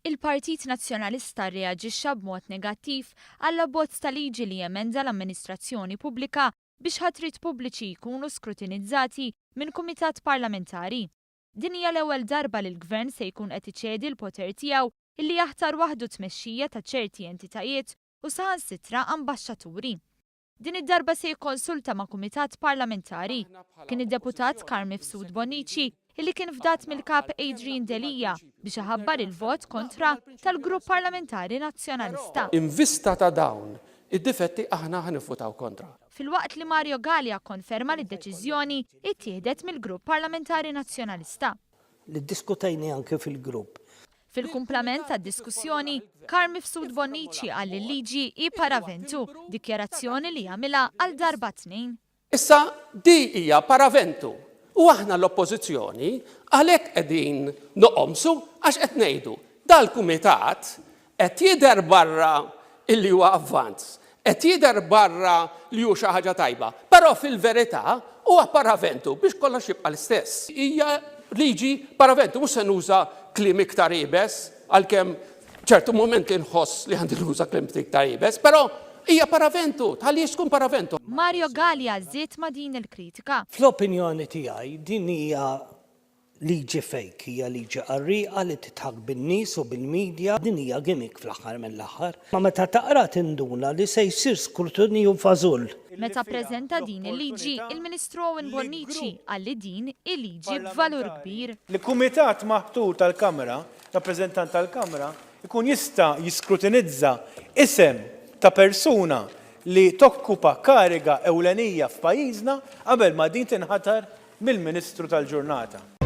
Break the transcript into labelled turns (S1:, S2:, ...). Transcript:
S1: Il-Partit Nazzjonalista reaġixxa b'mod negattiv għall-abbozz ta' liġi li jemenda l-amministrazzjoni pubblika biex ħatrit pubbliċi jkunu skrutinizzati minn kumitat parlamentari. Din hija l-ewwel darba li l-Gvern se jkun qed iċedi l-poter tiegħu illi jaħtar waħdu tmexxija ta' ċerti entitajiet u saħansitra ambaxxaturi. Din id-darba se jikkonsulta ma' kumitat parlamentari. Kien id-deputat Karmi Fsud Bonnici illi kien fdat mill-kap Adrian Delija biex iħabbar il-vot kontra tal-Grupp Parlamentari Nazzjonalista.
S2: In vista ta' dawn id-difetti aħna ħanifutaw kontra.
S1: Fil-waqt li Mario Gallia konferma li d-deċiżjoni ittieħdet mill-Grupp Parlamentari Nazzjonalista.
S3: Li ddiskutejni anke fil-grupp.
S1: Fil-kumplament tad-diskussjoni, Karmi Fsud Bonnici għall liġi i paraventu, dikjarazzjoni li jagħmilha għal darba tnejn.
S2: Issa di hija paraventu. U aħna l-oppożizzjoni għalhekk qegħdin noqomsu għax qed ngħidu dal-kumitat qed jidher barra illi huwa avvanz, qed jidher barra li hu xi ħaġa tajba, però fil-verità huwa paraventu biex kollox jibqa' l-istess. Hija liġi paraventu mhux se nuża kliem iktar ibes għalkemm ċertu momenti nħoss li għandi nuża kliem iktar ibes, però hija paraventu, għaliex tkun paraventu.
S1: Mario Gallia żied ma' din il-kritika.
S3: Fl-opinjoni tiegħi din hija liġi fake, hija liġi qarrieqa li titħaq bin-nies u bil-medja, din hija gimmick fl-aħħar mill-aħħar. Ma meta taqra tinduna li se jsir skrutinju fażul.
S1: Meta ppreżenta din il-liġi, il-Ministru Owen Bonnici għalli din il-liġi b'valur kbir.
S4: L-Kumitat Maħtur tal-Kamra, rappreżentant tal-Kamra, ikun jista' jiskrutinizza isem ta' persuna li tokkupa kariga ewlenija f'pajjiżna qabel ma din tinħatar mill-Ministru tal-Ġurnata.